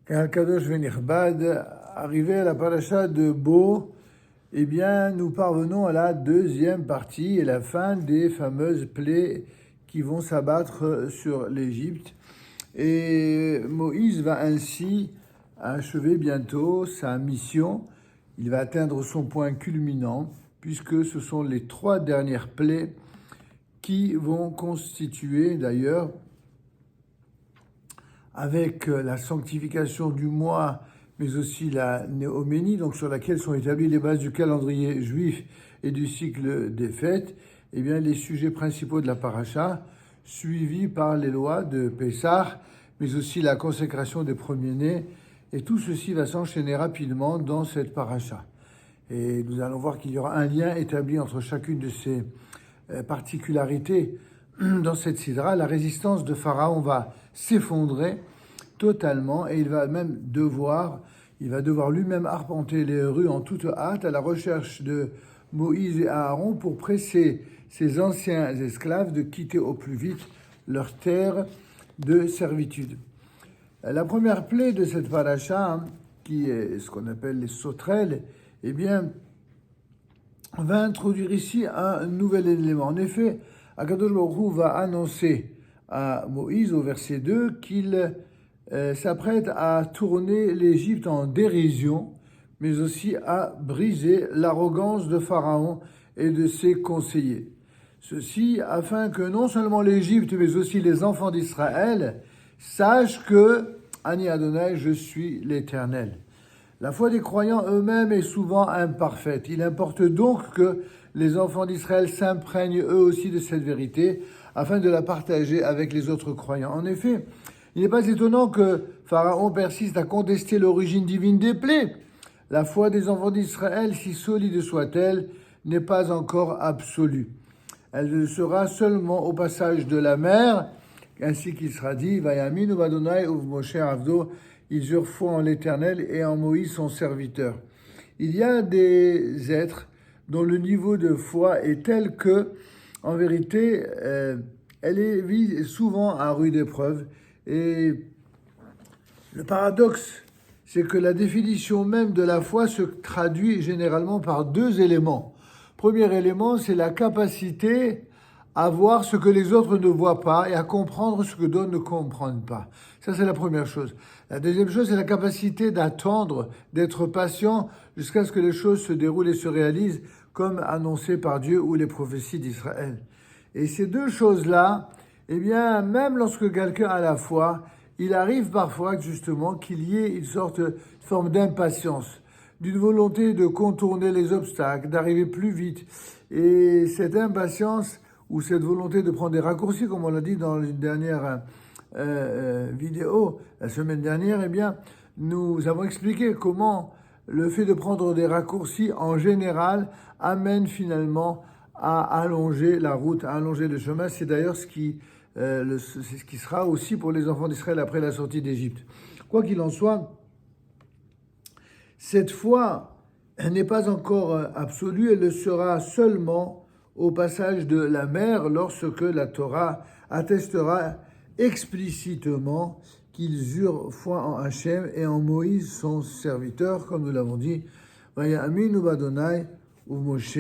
Kadosh Venichbad, arrivé à la paracha de Bo, eh bien, nous parvenons à la deuxième partie et la fin des fameuses plaies qui vont s'abattre sur l'Égypte. Et Moïse va ainsi achever bientôt sa mission. Il va atteindre son point culminant, puisque ce sont les trois dernières plaies qui vont constituer d'ailleurs, avec la sanctification du mois, mais aussi la néoménie, donc sur laquelle sont établies les bases du calendrier juif et du cycle des fêtes, eh bien, les sujets principaux de la paracha, suivis par les lois de Pessah, mais aussi la consécration des premiers-nés, et tout ceci va s'enchaîner rapidement dans cette paracha. Et nous allons voir qu'il y aura un lien établi entre chacune de ces particularités dans cette sidra. La résistance de Pharaon va s'effondrer totalement et il va devoir lui-même arpenter les rues en toute hâte à la recherche de Moïse et Aaron pour presser ses anciens esclaves de quitter au plus vite leur terre de servitude. La première plaie de cette paracha, qui est ce qu'on appelle les sauterelles, eh bien, va introduire ici un nouvel élément. En effet, Akadosh Baruch Hu va annoncer à Moïse au verset 2 qu'il s'apprête à tourner l'Égypte en dérision, mais aussi à briser l'arrogance de Pharaon et de ses conseillers. Ceci afin que non seulement l'Égypte, mais aussi les enfants d'Israël sachent que Ani Adonai, je suis l'Éternel. La foi des croyants eux-mêmes est souvent imparfaite. Il importe donc que les enfants d'Israël s'imprègnent eux aussi de cette vérité afin de la partager avec les autres croyants. En effet, il n'est pas étonnant que Pharaon persiste à contester l'origine divine des plaies. La foi des enfants d'Israël, si solide soit-elle, n'est pas encore absolue. Elle le sera seulement au passage de la mer, ainsi qu'il sera dit, Vayamin ou Adonai ou Moshe Avdo, ils eurent foi en l'Éternel et en Moïse son serviteur. Il y a des êtres dont le niveau de foi est tel que, en vérité, elle est souvent à rude épreuve. Et le paradoxe, c'est que la définition même de la foi se traduit généralement par deux éléments. Premier élément, c'est la capacité à voir ce que les autres ne voient pas et à comprendre ce que d'autres ne comprennent pas. Ça, c'est la première chose. La deuxième chose, c'est la capacité d'attendre, d'être patient jusqu'à ce que les choses se déroulent et se réalisent comme annoncé par Dieu ou les prophéties d'Israël. Et ces deux choses-là, eh bien, même lorsque quelqu'un a la foi, il arrive parfois justement qu'il y ait une forme d'impatience, d'une volonté de contourner les obstacles, d'arriver plus vite. Et cette impatience ou cette volonté de prendre des raccourcis, comme on l'a dit dans une dernière vidéo, la semaine dernière, eh bien, nous avons expliqué comment le fait de prendre des raccourcis, en général, amène finalement à allonger la route, à allonger le chemin. C'est d'ailleurs c'est ce qui sera aussi pour les enfants d'Israël après la sortie d'Égypte. Quoi qu'il en soit, cette foi n'est pas encore absolue, elle le sera seulement au passage de la mer lorsque la Torah attestera explicitement qu'ils eurent foi en Hachem et en Moïse son serviteur, comme nous l'avons dit, Vayamin ou Adonai ou Moshe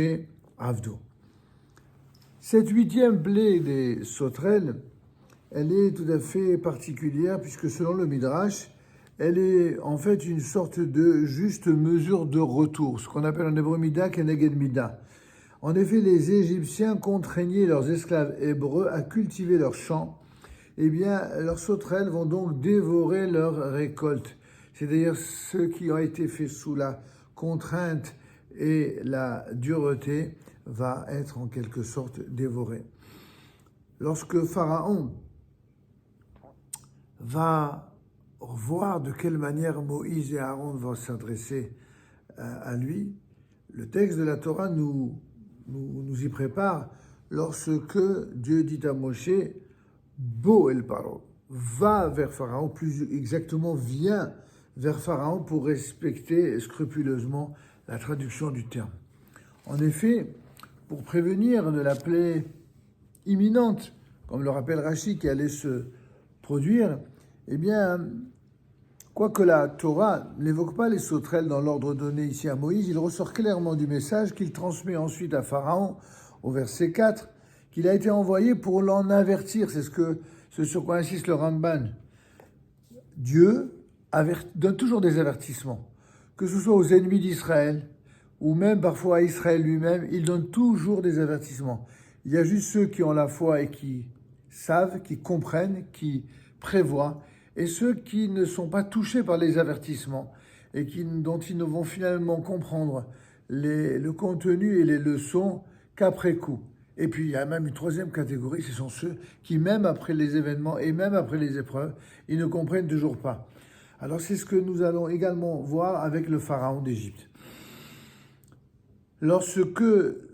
Avdo. Cette huitième plaie des sauterelles, elle est tout à fait particulière puisque selon le Midrash, elle est en fait une sorte de juste mesure de retour, ce qu'on appelle en hébreu Mida keneged Mida. En effet, les Égyptiens contraignaient leurs esclaves hébreux à cultiver leurs champs. Eh bien, leurs sauterelles vont donc dévorer leurs récoltes. C'est d'ailleurs ce qui a été fait sous la contrainte et la dureté va être en quelque sorte dévoré. Lorsque Pharaon va voir de quelle manière Moïse et Aaron vont s'adresser à lui, le texte de la Torah nous y prépare lorsque Dieu dit à Moshe, Bo el Paro, va vers Pharaon, plus exactement viens vers Pharaon pour respecter scrupuleusement la traduction du terme. En effet, pour prévenir de la plaie imminente, comme le rappelle Rashi, qui allait se produire, eh bien, Quoique la Torah n'évoque pas les sauterelles dans l'ordre donné ici à Moïse, il ressort clairement du message qu'il transmet ensuite à Pharaon, au verset 4, qu'il a été envoyé pour l'en avertir. C'est ce sur quoi insiste le Ramban. Dieu donne toujours des avertissements, que ce soit aux ennemis d'Israël, ou même parfois à Israël lui-même, il donne toujours des avertissements. Il y a juste ceux qui ont la foi et qui savent, qui comprennent, qui prévoient, et ceux qui ne sont pas touchés par les avertissements et dont ils ne vont finalement comprendre le contenu et les leçons qu'après coup. Et puis il y a même une troisième catégorie, ce sont ceux qui, même après les événements et même après les épreuves, ils ne comprennent toujours pas. Alors c'est ce que nous allons également voir avec le pharaon d'Égypte. Lorsque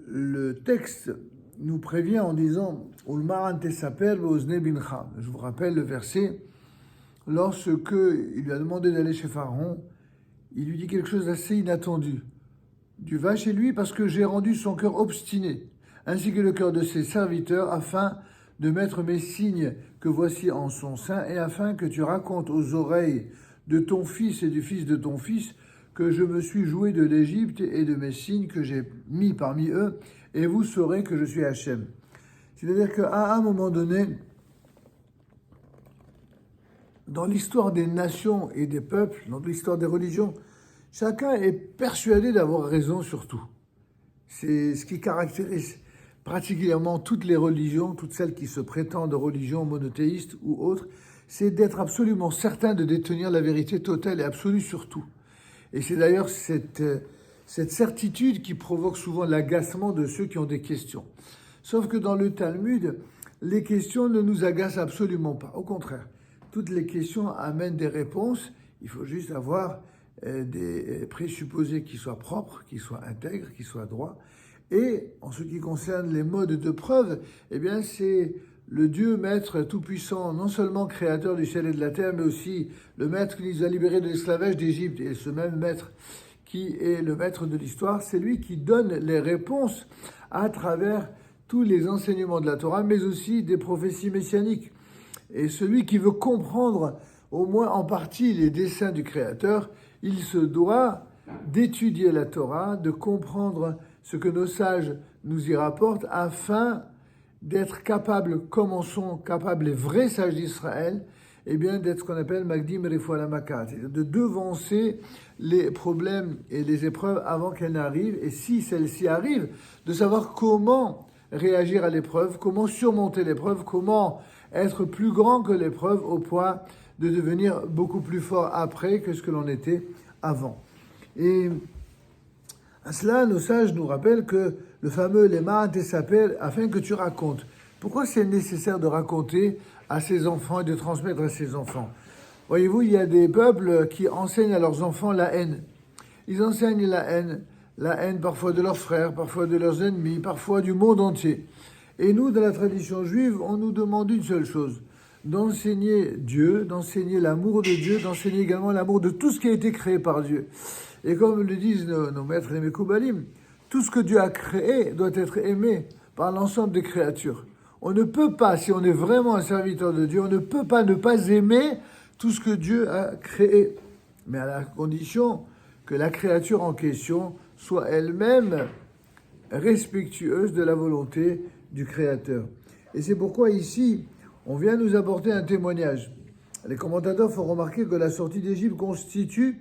le texte nous prévient en disant « Ulmar antesaper ve'ozne bincha », je vous rappelle le verset, lorsque il lui a demandé d'aller chez Pharaon, il lui dit quelque chose d'assez inattendu. « Tu vas chez lui parce que j'ai rendu son cœur obstiné, ainsi que le cœur de ses serviteurs, afin de mettre mes signes que voici en son sein, et afin que tu racontes aux oreilles de ton fils et du fils de ton fils que je me suis joué de l'Égypte et de mes signes que j'ai mis parmi eux, et vous saurez que je suis Hachem. » C'est-à-dire qu'à un moment donné, dans l'histoire des nations et des peuples, dans l'histoire des religions, chacun est persuadé d'avoir raison sur tout. C'est ce qui caractérise particulièrement toutes les religions, toutes celles qui se prétendent religions monothéistes ou autres, c'est d'être absolument certain de détenir la vérité totale et absolue sur tout. Et c'est d'ailleurs cette certitude qui provoque souvent l'agacement de ceux qui ont des questions. Sauf que dans le Talmud, les questions ne nous agacent absolument pas. Au contraire, toutes les questions amènent des réponses. Il faut juste avoir des présupposés qui soient propres, qui soient intègres, qui soient droits. Et en ce qui concerne les modes de preuve, eh bien c'est le Dieu maître tout-puissant, non seulement créateur du ciel et de la terre, mais aussi le maître qui nous a libérés de l'esclavage d'Égypte. Et ce même maître qui est le maître de l'histoire, c'est lui qui donne les réponses à travers tous les enseignements de la Torah, mais aussi des prophéties messianiques. Et celui qui veut comprendre au moins en partie les desseins du Créateur, il se doit d'étudier la Torah, de comprendre ce que nos sages nous y rapportent, afin d'être capables, comme en sont capables les vrais sages d'Israël, eh bien d'être ce qu'on appelle Magdim Refoua Lamaka, c'est-à-dire de devancer les problèmes et les épreuves avant qu'elles n'arrivent, et si celles-ci arrivent, de savoir comment réagir à l'épreuve, comment surmonter l'épreuve, comment être plus grand que l'épreuve au point de devenir beaucoup plus fort après que ce que l'on était avant. Et à cela, nos sages nous rappellent que le fameux Lema Antesaper, afin que tu racontes. Pourquoi c'est nécessaire de raconter à ses enfants et de transmettre à ses enfants? Voyez-vous, il y a des peuples qui enseignent à leurs enfants la haine. Ils enseignent la haine parfois de leurs frères, parfois de leurs ennemis, parfois du monde entier. Et nous, dans la tradition juive, on nous demande une seule chose, d'enseigner Dieu, d'enseigner l'amour de Dieu, d'enseigner également l'amour de tout ce qui a été créé par Dieu. Et comme le disent nos maîtres les Mekoubalim, tout ce que Dieu a créé doit être aimé par l'ensemble des créatures. On ne peut pas, si on est vraiment un serviteur de Dieu, on ne peut pas ne pas aimer tout ce que Dieu a créé. Mais à la condition que la créature en question soit elle-même respectueuse de la volonté du Créateur. Et c'est pourquoi ici, on vient nous apporter un témoignage. Les commentateurs font remarquer que la sortie d'Égypte constitue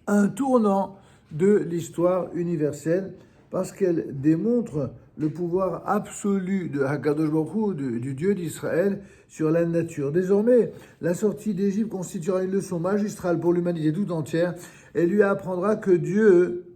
un tournant de l'histoire universelle parce qu'elle démontre le pouvoir absolu de Hakadosh Baruch Hu, du Dieu d'Israël, sur la nature. Désormais, la sortie d'Égypte constituera une leçon magistrale pour l'humanité tout entière et lui apprendra que Dieu,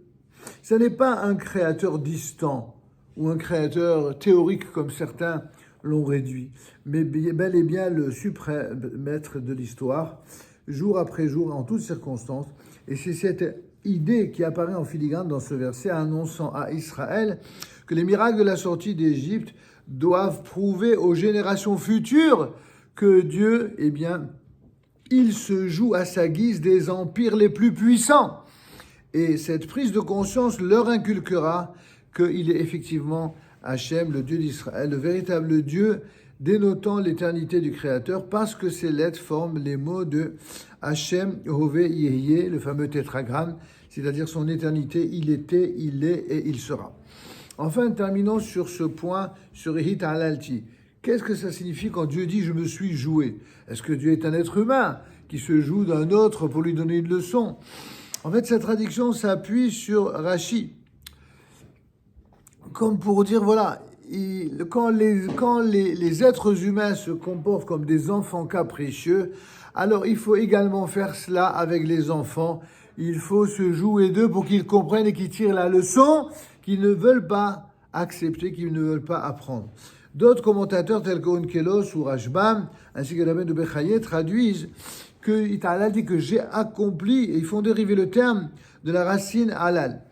ce n'est pas un créateur distant ou un créateur théorique comme certains l'ont réduit, mais bel et bien le suprême maître de l'histoire, jour après jour, en toutes circonstances. Et c'est cette idée qui apparaît en filigrane dans ce verset, annonçant à Israël que les miracles de la sortie d'Égypte doivent prouver aux générations futures que Dieu, eh bien, il se joue à sa guise des empires les plus puissants. Et cette prise de conscience leur inculquera qu'il est effectivement Hachem, le Dieu d'Israël, le véritable Dieu dénotant l'éternité du Créateur, parce que ces lettres forment les mots de Hachem, Hové, Yehye, le fameux tétragramme, c'est-à-dire son éternité, il était, il est et il sera. Enfin, terminons sur ce point, sur Hit Alalti. Qu'est-ce que ça signifie quand Dieu dit « je me suis joué » ? Est-ce que Dieu est un être humain qui se joue d'un autre pour lui donner une leçon ? En fait, cette traduction s'appuie sur Rashi, comme pour dire, voilà, quand les êtres humains se comportent comme des enfants capricieux, alors il faut également faire cela avec les enfants. Il faut se jouer d'eux pour qu'ils comprennent et qu'ils tirent la leçon qu'ils ne veulent pas accepter, qu'ils ne veulent pas apprendre. D'autres commentateurs tels que Onkelos ou Rashbam, ainsi que Rabbeinu de Bechaye, traduisent que Ita'alal dit que j'ai accompli, et ils font dériver le terme de la racine halal.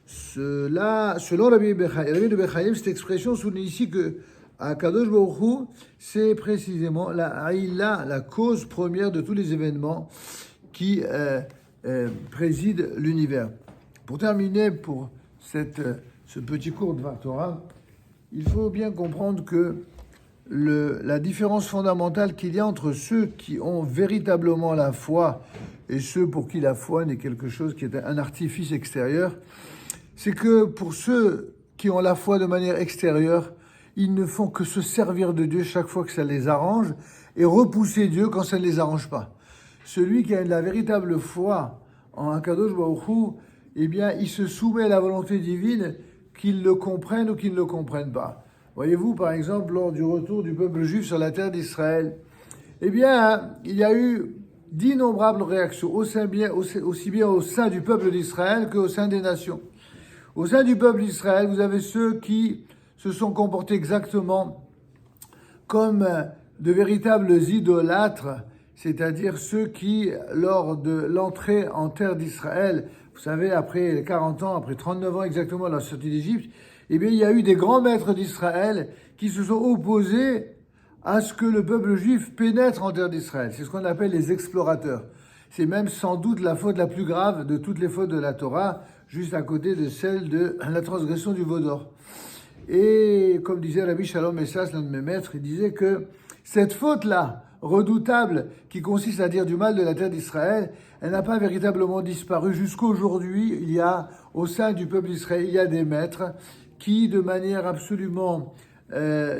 Selon Rabbeinu de Bechaye, cette expression souligne ici que à Kadosh Baruch Hu, c'est précisément la haïla, la cause première de tous les événements qui président l'univers. Pour terminer, pour ce petit cours de Dvar Torah, il faut bien comprendre que la différence fondamentale qu'il y a entre ceux qui ont véritablement la foi et ceux pour qui la foi n'est quelque chose qui est un artifice extérieur, c'est que pour ceux qui ont la foi de manière extérieure, ils ne font que se servir de Dieu chaque fois que ça les arrange et repousser Dieu quand ça ne les arrange pas. Celui qui a de la véritable foi en Akadosh Baruch Hu, eh bien, il se soumet à la volonté divine, qu'ils le comprennent ou qu'ils ne le comprennent pas. Voyez-vous, par exemple, lors du retour du peuple juif sur la terre d'Israël, eh bien, il y a eu d'innombrables réactions, aussi bien au sein du peuple d'Israël qu'au sein des nations. Au sein du peuple d'Israël, vous avez ceux qui se sont comportés exactement comme de véritables idolâtres, c'est-à-dire ceux qui, lors de l'entrée en terre d'Israël, vous savez, après 40 ans, après 39 ans exactement à la sortie d'Égypte, eh bien, il y a eu des grands maîtres d'Israël qui se sont opposés à ce que le peuple juif pénètre en terre d'Israël. C'est ce qu'on appelle les explorateurs. C'est même sans doute la faute la plus grave de toutes les fautes de la Torah, juste à côté de celle de la transgression du veau d'or. Et comme disait Rabbi Shalom Essas, l'un de mes maîtres, il disait que cette faute-là, redoutable, qui consiste à dire du mal de la terre d'Israël, elle n'a pas véritablement disparu. Jusqu'aujourd'hui, il y a, au sein du peuple d'Israël, il y a des maîtres qui, de manière absolument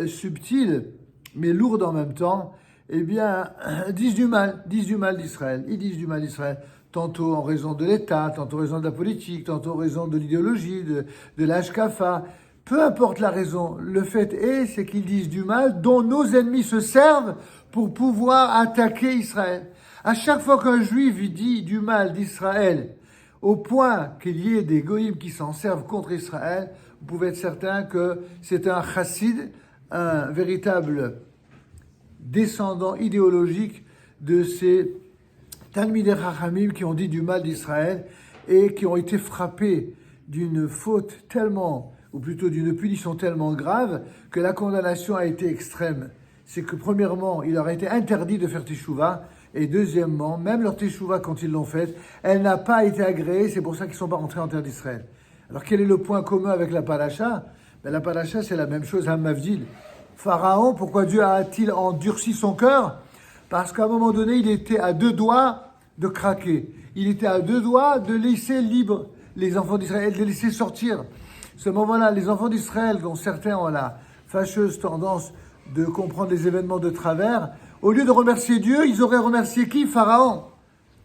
subtile, mais lourde en même temps, eh bien, disent du mal d'Israël. Ils disent du mal d'Israël, tantôt en raison de l'État, tantôt en raison de la politique, tantôt en raison de l'idéologie, de l'Ashkafa. Peu importe la raison, le fait c'est qu'ils disent du mal dont nos ennemis se servent pour pouvoir attaquer Israël. À chaque fois qu'un juif dit du mal d'Israël, au point qu'il y ait des goïms qui s'en servent contre Israël, vous pouvez être certain que c'est un chassid, un véritable descendant idéologique de ces Talmidei Chachamim qui ont dit du mal d'Israël et qui ont été frappés d'une faute tellement, ou plutôt d'une punition tellement grave, que la condamnation a été extrême. C'est que premièrement, il leur a été interdit de faire teshuva, et deuxièmement, même leur teshuva, quand ils l'ont faite, elle n'a pas été agréée, c'est pour ça qu'ils ne sont pas rentrés en terre d'Israël. Alors quel est le point commun avec la paracha ? La paracha, c'est la même chose à Mavdil. Pharaon, pourquoi Dieu a-t-il endurci son cœur ? Parce qu'à un moment donné, il était à 2 doigts de craquer. Il était à 2 doigts de laisser libre les enfants d'Israël, de les laisser sortir. Ce moment-là, les enfants d'Israël, dont certains ont la fâcheuse tendance de comprendre les événements de travers, au lieu de remercier Dieu, ils auraient remercié qui ? Pharaon.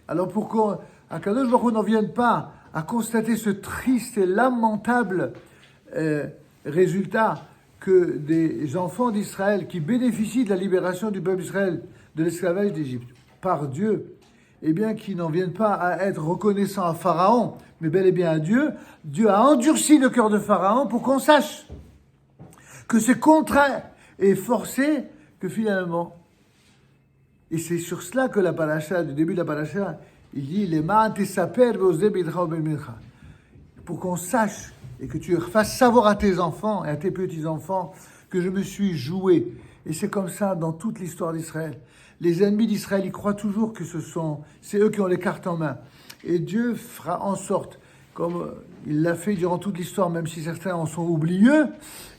Alors pourquoi Akadosh Baruch Hu n'en vienne pas à constater ce triste et lamentable résultat que des enfants d'Israël qui bénéficient de la libération du peuple d'Israël de l'esclavage d'Égypte par Dieu, eh bien, qui n'en viennent pas à être reconnaissants à Pharaon, mais bel et bien à Dieu. Dieu a endurci le cœur de Pharaon pour qu'on sache que c'est contraint et forcé que finalement, et c'est sur cela que la paracha, du début de la paracha, il dit les pour qu'on sache et que tu fasses savoir à tes enfants et à tes petits-enfants que je me suis joué. Et c'est comme ça dans toute l'histoire d'Israël. Les ennemis d'Israël, ils croient toujours que c'est eux qui ont les cartes en main. Et Dieu fera en sorte, comme il l'a fait durant toute l'histoire, même si certains en sont oublieux,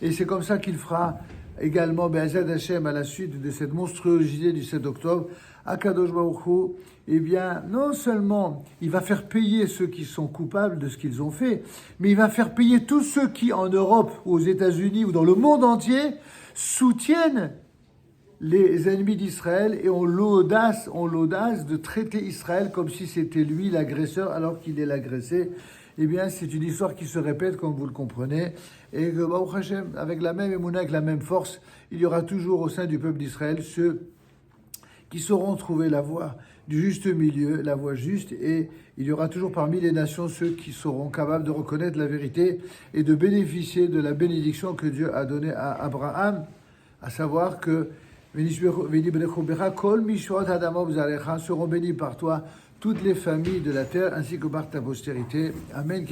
et c'est comme ça qu'il fera également, Be'ezad Hashem, à la suite de cette monstruosité du 7 octobre, Akadosh Baruch Hu, eh bien, non seulement il va faire payer ceux qui sont coupables de ce qu'ils ont fait, mais il va faire payer tous ceux qui, en Europe, ou aux États-Unis, ou dans le monde entier, soutiennent les ennemis d'Israël et ont l'audace de traiter Israël comme si c'était lui l'agresseur alors qu'il est l'agressé. Eh bien, c'est une histoire qui se répète, comme vous le comprenez, et que, Baruch Hashem, avec la même émouna, avec la même force, il y aura toujours au sein du peuple d'Israël ceux qui sauront trouver la voie du juste milieu, la voie juste, et il y aura toujours parmi les nations ceux qui seront capables de reconnaître la vérité et de bénéficier de la bénédiction que Dieu a donnée à Abraham, à savoir que seront bénis par toi toutes les familles de la terre ainsi que par ta postérité. Amen.